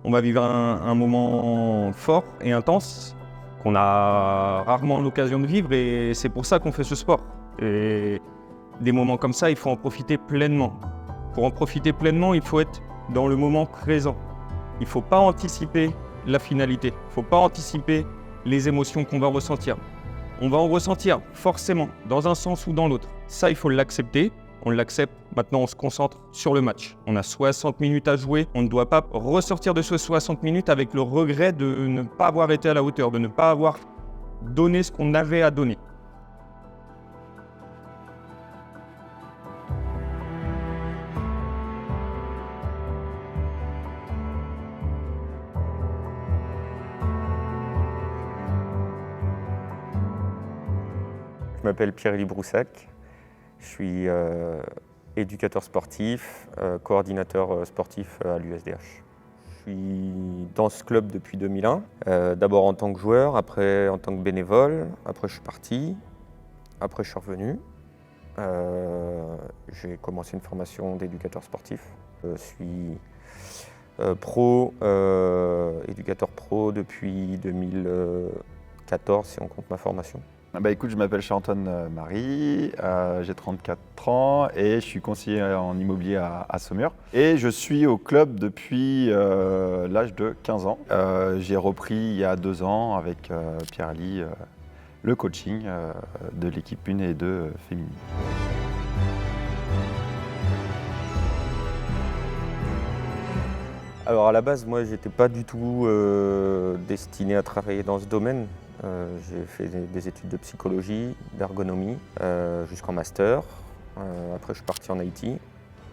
On va vivre un moment fort et intense qu'on a rarement l'occasion de vivre et c'est pour ça qu'on fait ce sport. Et des moments comme ça, il faut en profiter pleinement. Pour en profiter pleinement, il faut être dans le moment présent. Il ne faut pas anticiper la finalité. Il ne faut pas anticiper les émotions qu'on va ressentir. On va en ressentir forcément, dans un sens ou dans l'autre. Ça, il faut l'accepter. On l'accepte. Maintenant, on se concentre sur le match. On a 60 minutes à jouer. On ne doit pas ressortir de ces 60 minutes avec le regret de ne pas avoir été à la hauteur, de ne pas avoir donné ce qu'on avait à donner. Je m'appelle Pierre-Élie Broussac, je suis éducateur sportif, coordinateur sportif à l'USDH. Je suis dans ce club depuis 2001, d'abord en tant que joueur, après en tant que bénévole, après je suis parti, après je suis revenu. J'ai commencé une formation d'éducateur sportif. Je suis éducateur pro depuis 2014 si on compte ma formation. Écoute, je m'appelle Charles-Antoine Marie, j'ai 34 ans et je suis conseiller en immobilier à Saumur. Et je suis au club depuis l'âge de 15 ans. J'ai repris il y a 2 ans avec Pierre-Élie le coaching de l'équipe 1 et 2 féminine. Alors à la base, moi, j'étais pas du tout destiné à travailler dans ce domaine. J'ai fait des études de psychologie, d'ergonomie, jusqu'en master. Après, je suis parti en Haïti,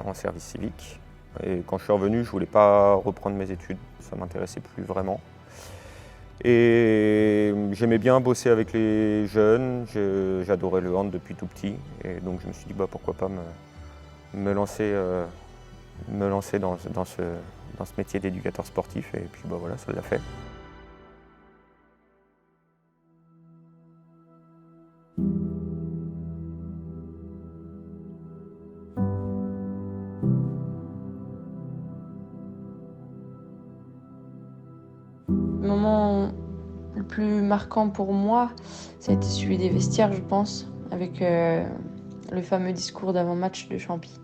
en service civique. Et quand je suis revenu, je voulais pas reprendre mes études, ça m'intéressait plus vraiment. Et j'aimais bien bosser avec les jeunes, j'adorais le hand depuis tout petit. Et donc je me suis dit, pourquoi pas me lancer dans ce métier d'éducateur sportif. Et puis voilà, ça l'a fait. Le moment le plus marquant pour moi, ça a été celui des vestiaires, je pense, avec le fameux discours d'avant-match de Champy.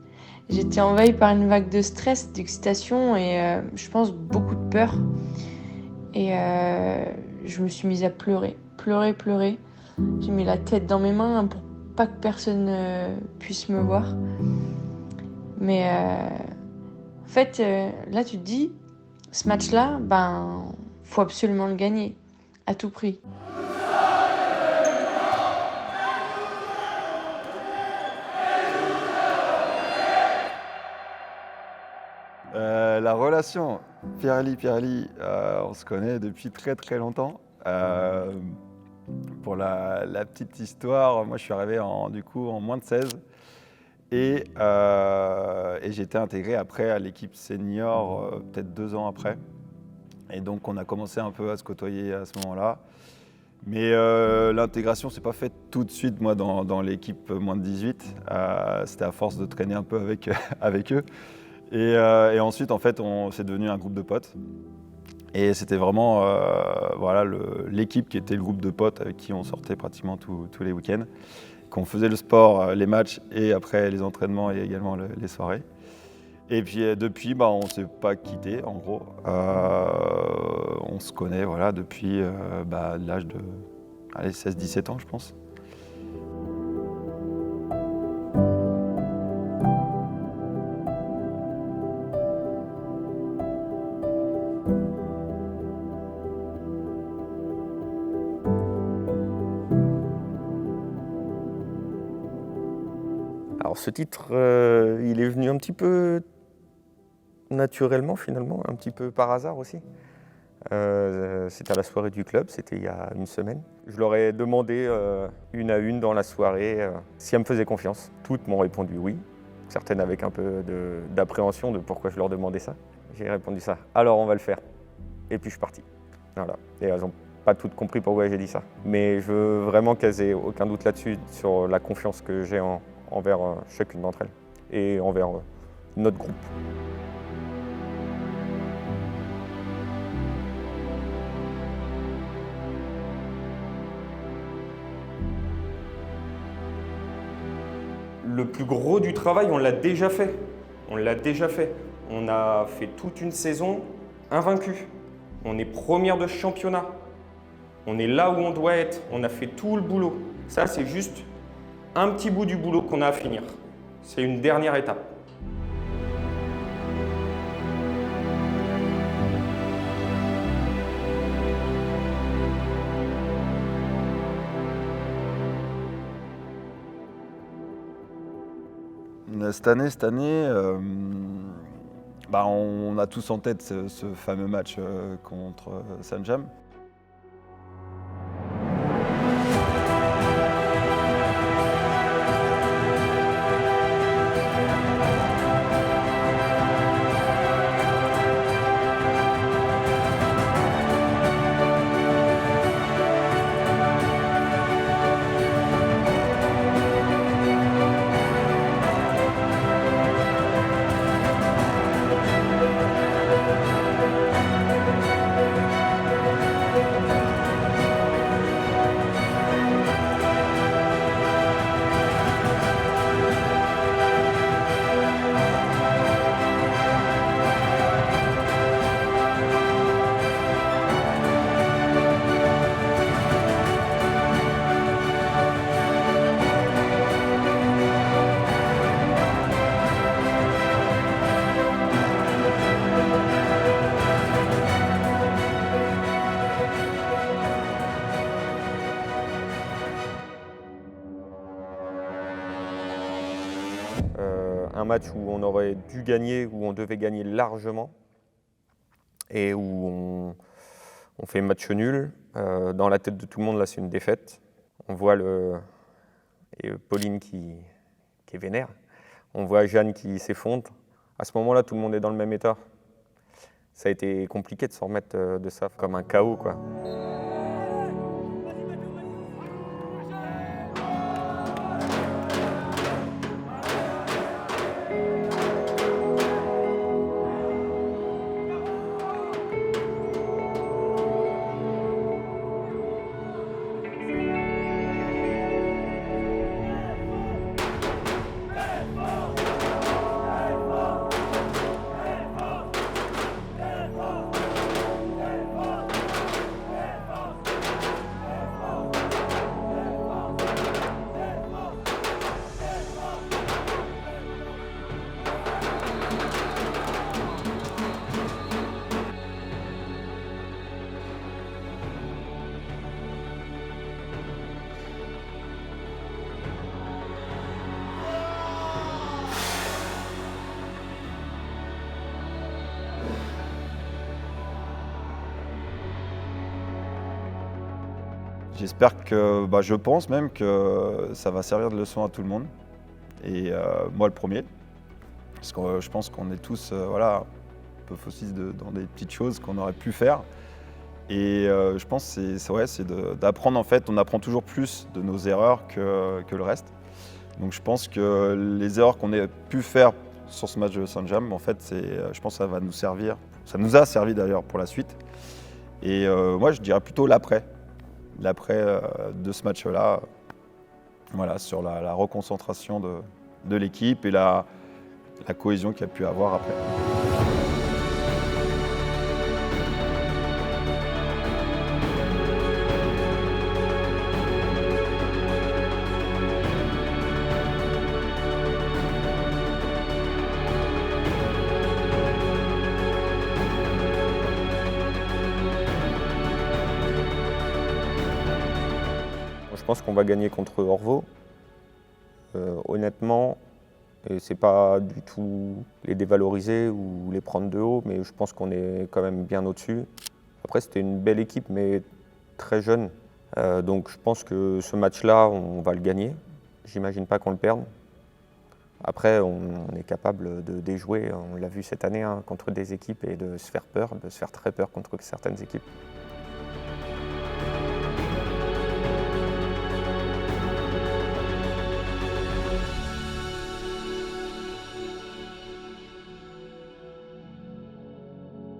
J'étais envahie par une vague de stress, d'excitation et je pense beaucoup de peur. Et je me suis mise à pleurer. J'ai mis la tête dans mes mains pour pas que personne puisse me voir. Mais en fait, là tu te dis, ce match-là, faut absolument le gagner, à tout prix. La relation Pierre-Élie, on se connaît depuis très longtemps. Pour la petite histoire, moi je suis arrivé en moins de 16 et j'ai été intégré après à l'équipe senior peut-être 2 ans après. Et donc on a commencé un peu à se côtoyer à ce moment-là. Mais l'intégration s'est pas faite tout de suite moi dans l'équipe moins de 18. C'était à force de traîner un peu avec eux. Et ensuite, en fait, c'est devenu un groupe de potes. Et c'était vraiment l'équipe qui était le groupe de potes avec qui on sortait pratiquement tous les week-ends. Qu'on faisait le sport, les matchs et après les entraînements et également les soirées. Et puis depuis, on ne s'est pas quitté en gros. On se connaît depuis l'âge de 16-17 ans, je pense. Alors ce titre, il est venu un petit peu naturellement finalement, un petit peu par hasard aussi. C'était à la soirée du club, c'était il y a une semaine. Je leur ai demandé une à une dans la soirée si elles me faisaient confiance. Toutes m'ont répondu oui, certaines avec un peu d'appréhension de pourquoi je leur demandais ça. J'ai répondu ça, alors on va le faire. Et puis je suis parti. Voilà. Et elles n'ont pas toutes compris pourquoi j'ai dit ça. Mais je veux vraiment qu'elles aient aucun doute là-dessus, sur la confiance que j'ai envers chacune d'entre elles et envers notre groupe. Le plus gros du travail, on l'a déjà fait. On l'a déjà fait. On a fait toute une saison invaincue. On est première de championnat. On est là où on doit être. On a fait tout le boulot. Ça, c'est juste un petit bout du boulot qu'on a à finir. C'est une dernière étape. Cette année, on a tous en tête ce fameux match contre Sanjam. Un match où on aurait dû gagner, où on devait gagner largement et où on fait match nul. Dans la tête de tout le monde, là, c'est une défaite. On voit Pauline qui est vénère. On voit Jeanne qui s'effondre. À ce moment-là, tout le monde est dans le même état. Ça a été compliqué de s'en remettre de ça, comme un chaos, quoi. J'espère que, je pense même que ça va servir de leçon à tout le monde. Et moi le premier. Parce que je pense qu'on est tous un peu faucistes dans des petites choses qu'on aurait pu faire. Et je pense que c'est d'apprendre en fait. On apprend toujours plus de nos erreurs que le reste. Donc je pense que les erreurs qu'on a pu faire sur ce match de Sanjam, en fait, je pense que ça va nous servir. Ça nous a servi d'ailleurs pour la suite. Et moi je dirais plutôt l'après de ce match-là, sur la reconcentration de l'équipe et la cohésion qu'il y a pu avoir après. Je pense qu'on va gagner contre Orvault. Honnêtement, et c'est pas du tout les dévaloriser ou les prendre de haut, mais je pense qu'on est quand même bien au-dessus. Après, c'était une belle équipe, mais très jeune. Donc je pense que ce match-là, on va le gagner. J'imagine pas qu'on le perde. Après, on est capable de déjouer, on l'a vu cette année, contre des équipes et de se faire peur, de se faire très peur contre certaines équipes.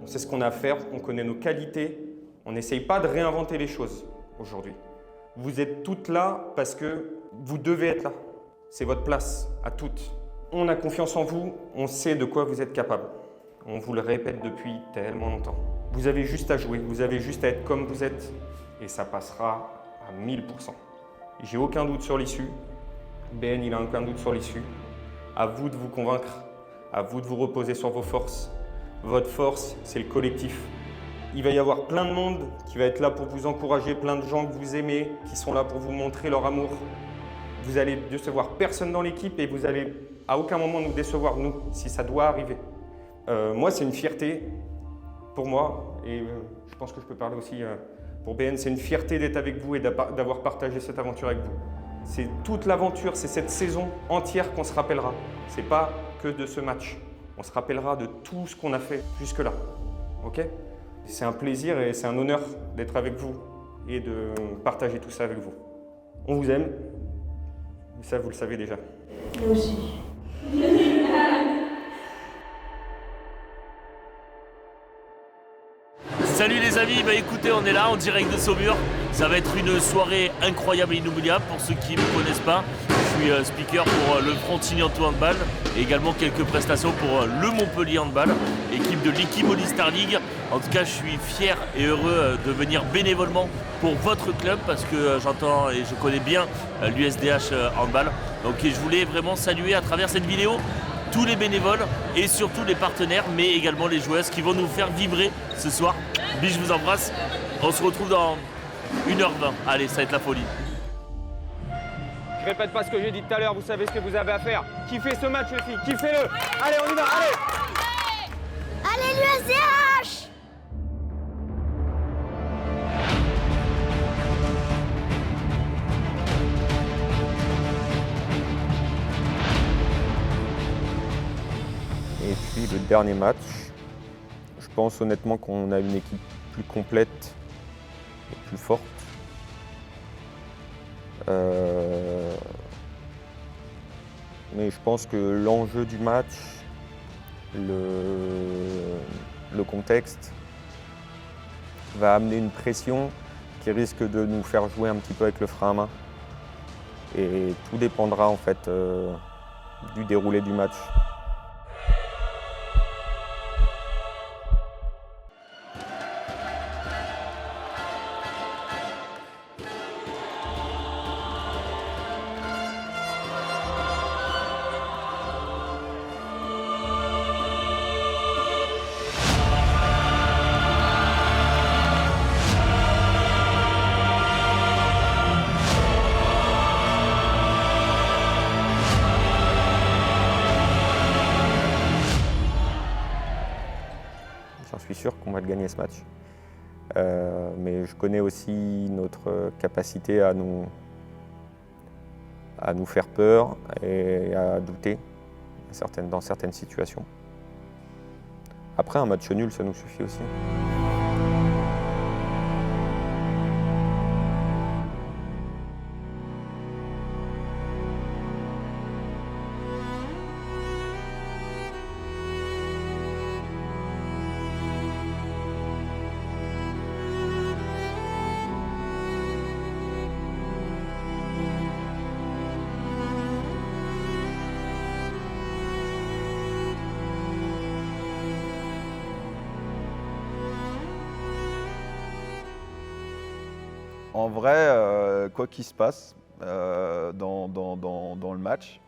On sait ce qu'on a à faire, on connaît nos qualités. On n'essaye pas de réinventer les choses aujourd'hui. Vous êtes toutes là parce que vous devez être là. C'est votre place, à toutes. On a confiance en vous, on sait de quoi vous êtes capable. On vous le répète depuis tellement longtemps. Vous avez juste à jouer, vous avez juste à être comme vous êtes et ça passera à 1000%. J'ai aucun doute sur l'issue. Ben, il a aucun doute sur l'issue. À vous de vous convaincre, à vous de vous reposer sur vos forces. Votre force, c'est le collectif. Il va y avoir plein de monde qui va être là pour vous encourager, plein de gens que vous aimez, qui sont là pour vous montrer leur amour. Vous allez décevoir personne dans l'équipe et vous allez à aucun moment nous décevoir, nous, si ça doit arriver. Moi, c'est une fierté pour moi et je pense que je peux parler aussi pour BN. C'est une fierté d'être avec vous et d'avoir partagé cette aventure avec vous. C'est toute l'aventure, c'est cette saison entière qu'on se rappellera. C'est pas que de ce match. On se rappellera de tout ce qu'on a fait jusque-là. Ok ? C'est un plaisir et c'est un honneur d'être avec vous et de partager tout ça avec vous. On vous aime. Ça, vous le savez déjà. Moi aussi. Salut les amis, bah écoutez, on est là en direct de Saumur. Ça va être une soirée incroyable et inoubliable pour ceux qui ne me connaissent pas. Je suis speaker pour le Frontignan-Tout Handball et également quelques prestations pour le Montpellier Handball, équipe de l'Equip All Star League. En tout cas, je suis fier et heureux de venir bénévolement pour votre club parce que j'entends et je connais bien l'USDH Handball. Donc je voulais vraiment saluer à travers cette vidéo tous les bénévoles et surtout les partenaires, mais également les joueuses qui vont nous faire vibrer ce soir. Bis, je vous embrasse. On se retrouve dans 1h20. Allez, ça va être la folie. Je répète pas ce que j'ai dit tout à l'heure, vous savez ce que vous avez à faire. Kiffez ce match, les filles, kiffez-le. Allez, on y va, allez. Allez l'USDH! Et puis le dernier match, je pense honnêtement qu'on a une équipe plus complète et plus forte. Mais je pense que l'enjeu du match, le contexte, va amener une pression qui risque de nous faire jouer un petit peu avec le frein à main. Et tout dépendra en fait du déroulé du match. J'en suis sûr qu'on va le gagner ce match. Mais je connais aussi notre capacité à nous faire peur et à douter dans certaines situations. Après, un match nul, ça nous suffit aussi. En vrai, quoi qu'il se passe dans le match,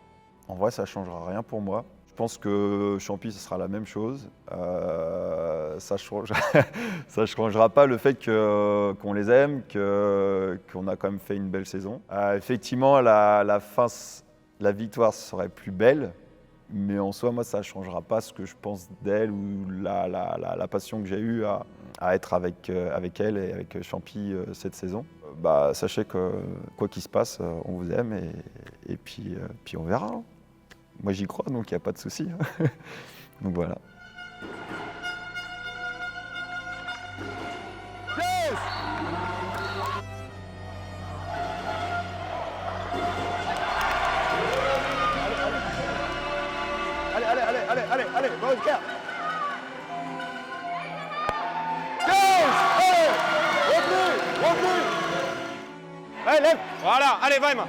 en vrai, ça ne changera rien pour moi. Je pense que Champy, ce sera la même chose. Ça ne changera pas le fait qu'on les aime, qu'on a quand même fait une belle saison. Effectivement, la victoire serait plus belle, mais en soi, moi, ça ne changera pas ce que je pense d'elle ou la passion que j'ai eue à être avec elle et avec Champy cette saison. Sachez que quoi qu'il se passe, on vous aime et puis on verra. Hein. Moi j'y crois, donc il n'y a pas de souci. Donc voilà. Allez, va Oscar. Allez, lève. Voilà, allez, va Emma.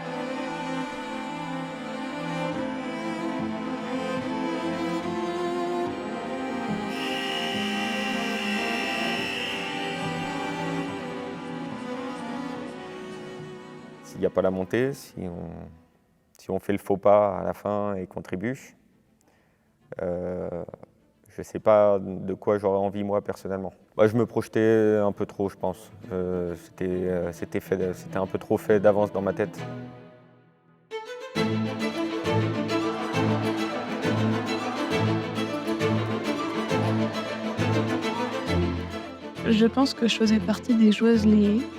s'il n'y a pas la montée, si on fait le faux pas à la fin et qu'on trébuche, je ne sais pas de quoi j'aurais envie moi personnellement. Je me projetais un peu trop, je pense. C'était un peu trop fait d'avance dans ma tête. Je pense que je faisais partie des joueuses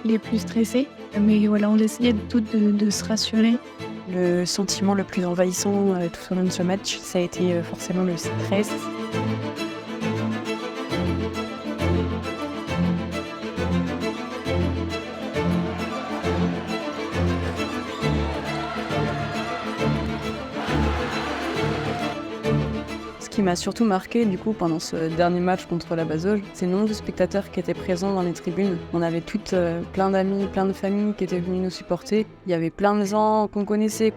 les plus stressées, mais voilà, on essayait toutes de se rassurer. Le sentiment le plus envahissant tout au long de ce match, ça a été forcément le stress. Ce qui m'a surtout marqué du coup pendant ce dernier match contre la Bazoges, c'est le nombre de spectateurs qui étaient présents dans les tribunes. On avait toutes plein d'amis, plein de familles qui étaient venues nous supporter. Il y avait plein de gens qu'on connaissait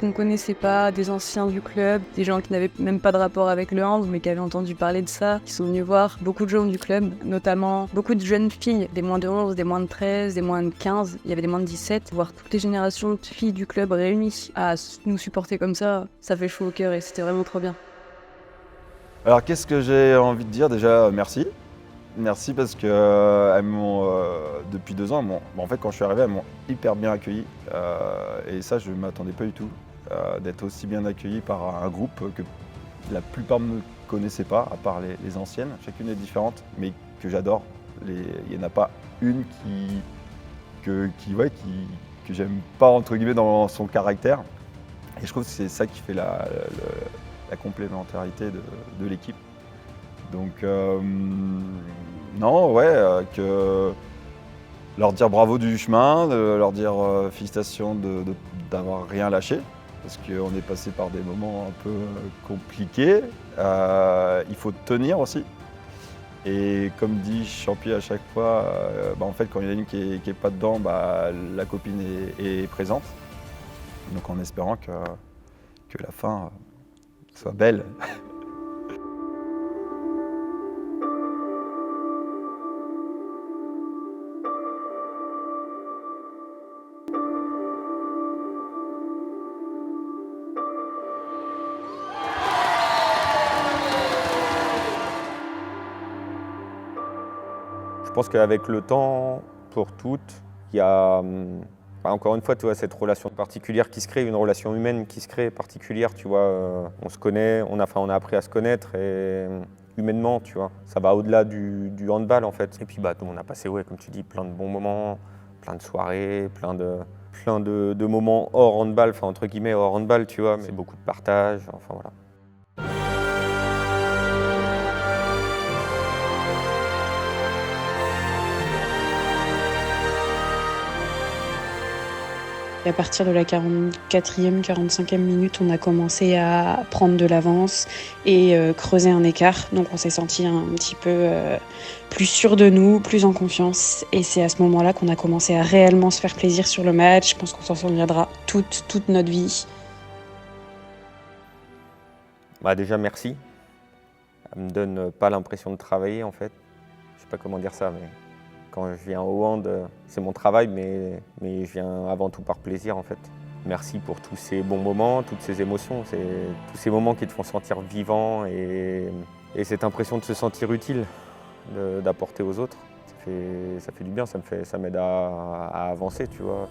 pas, des anciens du club, des gens qui n'avaient même pas de rapport avec le hand mais qui avaient entendu parler de ça, qui sont venus voir beaucoup de gens du club, notamment beaucoup de jeunes filles, des moins de 11, des moins de 13, des moins de 15, il y avait des moins de 17. Voir toutes les générations de filles du club réunies à nous supporter comme ça fait chaud au cœur et c'était vraiment trop bien. Alors qu'est-ce que j'ai envie de dire? Déjà, merci. Merci parce que elles m'ont, depuis 2 ans, en fait quand je suis arrivé, elles m'ont hyper bien accueilli. Et ça, je ne m'attendais pas du tout, d'être aussi bien accueilli par un groupe que la plupart ne connaissaient pas, à part les anciennes. Chacune est différente, mais que j'adore. Il n'y en a pas une que j'aime pas, entre guillemets, dans son caractère. Et je trouve que c'est ça qui fait la complémentarité de l'équipe. Donc non, que leur dire bravo du chemin, de leur dire félicitations d'avoir rien lâché, parce qu'on est passé par des moments un peu compliqués. Il faut tenir aussi. Et comme dit Champi à chaque fois, en fait quand il y en a une qui est pas dedans, la copine est présente. Donc en espérant que la fin soit belle. Je pense qu'avec le temps, pour toutes, il y a encore une fois, tu vois, cette relation particulière qui se crée, une relation humaine qui se crée particulière, tu vois. On se connaît, on a appris à se connaître et humainement, tu vois. Ça va au-delà du handball en fait. Et puis on a passé, comme tu dis, plein de bons moments, plein de soirées, plein de moments hors handball, enfin entre guillemets hors handball, tu vois. C'est beaucoup de partage, enfin voilà. Et à partir de la 44e, 45e minute, on a commencé à prendre de l'avance et creuser un écart. Donc on s'est senti un petit peu plus sûr de nous, plus en confiance. Et c'est à ce moment-là qu'on a commencé à réellement se faire plaisir sur le match. Je pense qu'on s'en souviendra toute notre vie. Déjà merci. Ça me donne pas l'impression de travailler en fait. Je sais pas comment dire ça, mais quand je viens au hand, c'est mon travail, mais je viens avant tout par plaisir en fait. Merci pour tous ces bons moments, toutes ces émotions, tous ces moments qui te font sentir vivant et cette impression de se sentir utile, d'apporter aux autres. Ça fait du bien, ça m'aide à avancer, tu vois.